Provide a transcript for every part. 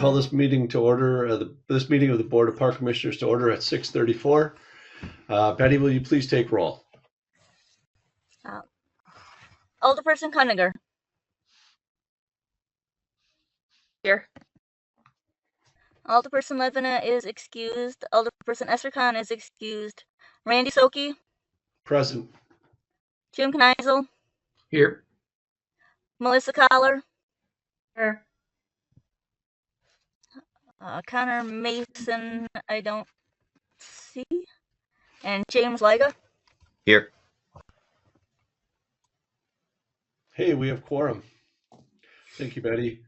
call this meeting to order, this meeting of the Board of Park Commissioners to order at 6:34. Betty, will you please take roll? Alderperson Cunninger. Here. Alderperson Levina is excused. Alderperson Estercon is excused. Randy Soki. Present. Jim Kneisel. Here. Melissa Collar. Here. Connor Mason, I don't see. And James Liga. Here. Hey, we have quorum. Thank you, Betty.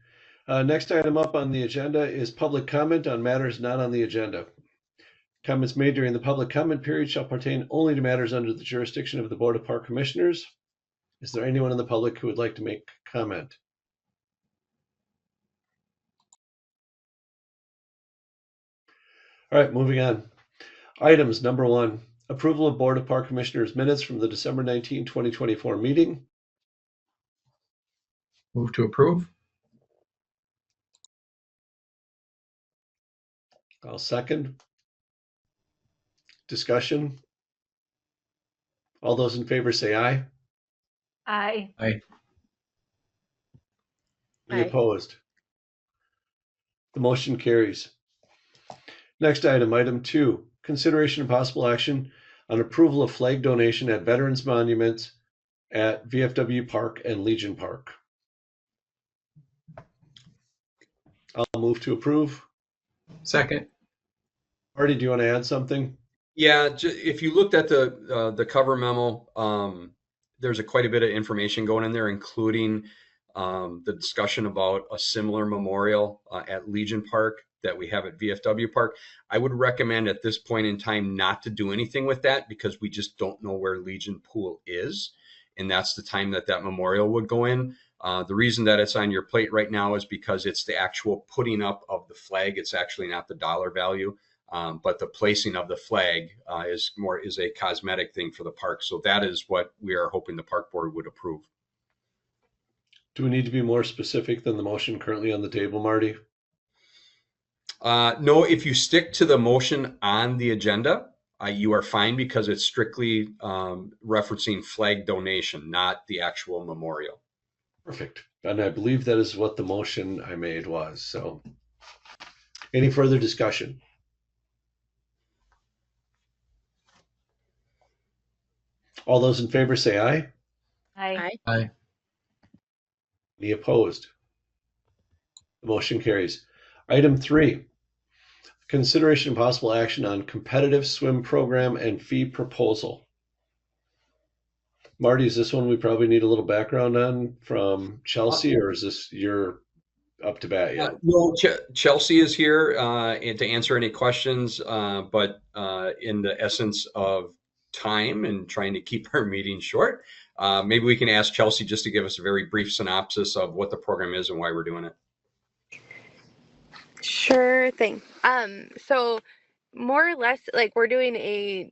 Next item up on the agenda is public comment on matters not on the agenda. Comments made during the public comment period shall pertain only to matters under the jurisdiction of the Board of Park Commissioners. Is there anyone in the public who would like to make comment? All right, moving on. Items number 1, approval of Board of Park Commissioners minutes from the December 19, 2024 meeting. Move to approve. I'll second. Discussion. All those in favor say aye. Aye. Aye. Any opposed? The motion carries. Next item, item 2, consideration of possible action on approval of flag donation at Veterans Monuments at VFW Park and Legion Park. I'll move to approve. Second. Marty, do you want to add something? Yeah, if you looked at the cover memo, there's quite a bit of information going in there, including the discussion about a similar memorial at Legion Park that we have at VFW Park. I would recommend at this point in time not to do anything with that because we just don't know where Legion Pool is. And that's the time that memorial would go in. The reason that it's on your plate right now is because it's the actual putting up of the flag. It's actually not the dollar value, but the placing of the flag is a cosmetic thing for the park. So that is what we are hoping the park board would approve. Do we need to be more specific than the motion currently on the table, Marty? No, if you stick to the motion on the agenda, you are fine because it's strictly referencing flag donation, not the actual memorial. Perfect. And I believe that is what the motion I made was. So any further discussion? All those in favor say aye. Aye. Aye. Any opposed? The motion carries. Item 3, consideration and possible action on competitive swim program and fee proposal. Marty, is this one we probably need a little background on from Chelsea, or is this you're up to bat yet? No, Chelsea is here and to answer any questions, but in the essence of time and trying to keep our meeting short, maybe we can ask Chelsea just to give us a very brief synopsis of what the program is and why we're doing it. Sure thing. So more or less, like, we're doing a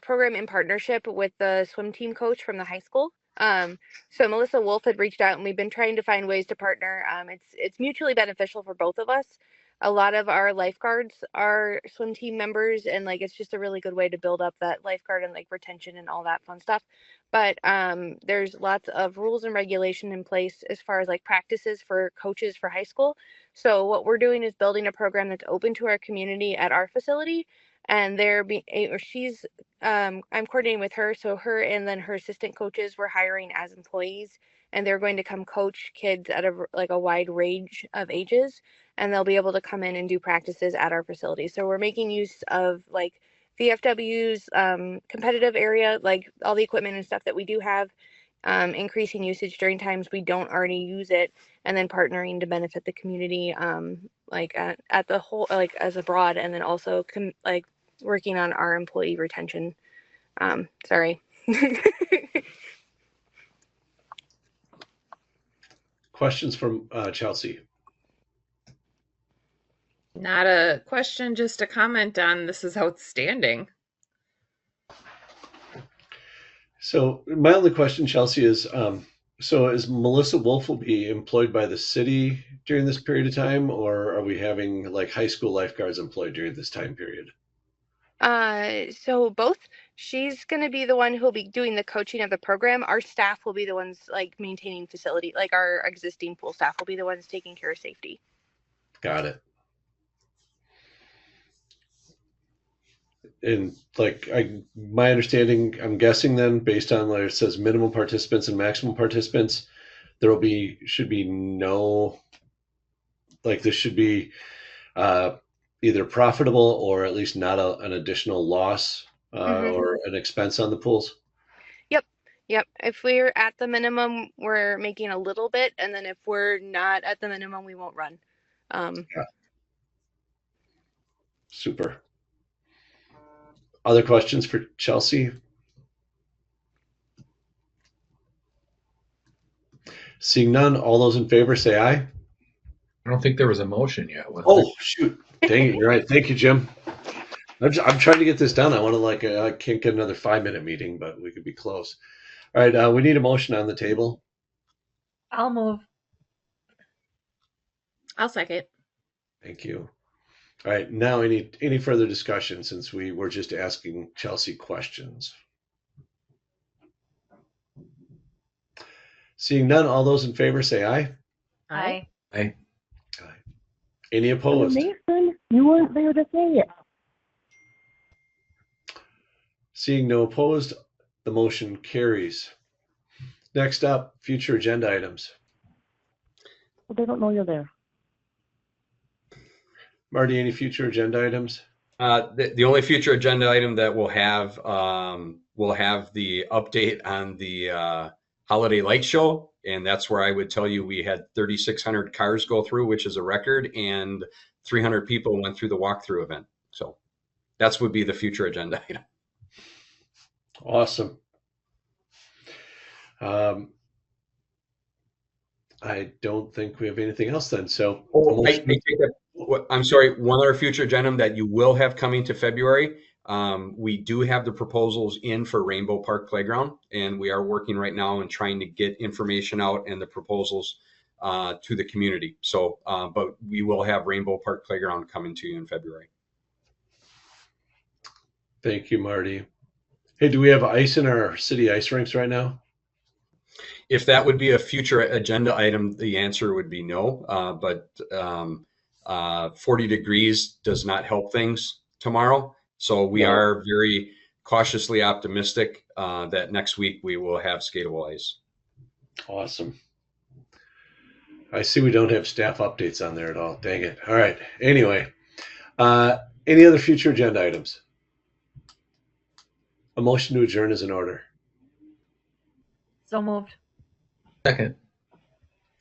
program in partnership with the swim team coach from the high school. So Melissa Wolf had reached out, and we've been trying to find ways to partner. It's mutually beneficial for both of us. A lot of our lifeguards are swim team members, and like it's just a really good way to build up that lifeguard and like retention and all that fun stuff. But there's lots of rules and regulation in place as far as like practices for coaches for high school. So what we're doing is building a program that's open to our community at our facility, and I'm coordinating with her. So her and then her assistant coaches we're hiring as employees, and they're going to come coach kids at a wide range of ages, and they'll be able to come in and do practices at our facility. So we're making use of like VFW's competitive area, like all the equipment and stuff that we do have, increasing usage during times we don't already use it, and then partnering to benefit the community, at the whole, like as abroad, and then also working on our employee retention. Sorry. Questions from Chelsea? Not a question, just a comment on this is outstanding. So my only question, Chelsea, is So is Melissa Wolf will be employed by the city during this period of time, or are we having like high school lifeguards employed during this time period? So both. She's going to be the one who'll be doing the coaching of the program. Our staff will be the ones like maintaining facility, like our existing pool staff will be the ones taking care of safety. Got it. And like my understanding, I'm guessing then based on where it says minimum participants and maximum participants, should be no, like this should be either profitable or at least not an additional loss or an expense on the pools. Yep. If we're at the minimum, we're making a little bit, and then if we're not at the minimum, we won't run. Yeah. Super. Other questions for Chelsea? Seeing none, all those in favor say aye. I don't think there was a motion yet. Was Oh, shoot. Dang it. You're right. Thank you, Jim. I'm trying to get this done. I want to I can't get another 5-minute meeting, but we could be close. All right. We need a motion on the table. I'll move. I'll second. Thank you. All right. Now, any further discussion since we were just asking Chelsea questions? Seeing none, all those in favor say aye. Aye. Aye. Aye. Any opposed? Mason, you weren't there to say it. Seeing no opposed, the motion carries. Next up, future agenda items. Well, they don't know you're there. Marty, any future agenda items? The only future agenda item that we'll have the update on the holiday light show, and that's where I would tell you we had 3,600 cars go through, which is a record, and 300 people went through the walkthrough event. So that's would be the future agenda item. Awesome. I don't think we have anything else then. So I'm sorry, one other future agenda that you will have coming to February. We do have the proposals in for Rainbow Park Playground, and we are working right now and trying to get information out and the proposals to the community. So, but we will have Rainbow Park Playground coming to you in February. Thank you, Marty. Hey, do we have ice in our city ice rinks right now? If that would be a future agenda item, the answer would be no. But 40 degrees does not help things tomorrow. So we are very cautiously optimistic that next week we will have skatable ice. Awesome. I see we don't have staff updates on there at all. Dang it. All right. Anyway, any other future agenda items? A motion to adjourn is in order. So moved. Second.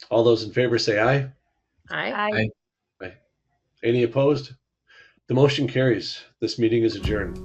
All those in favor say aye. Aye. Any opposed? The motion carries. This meeting is adjourned.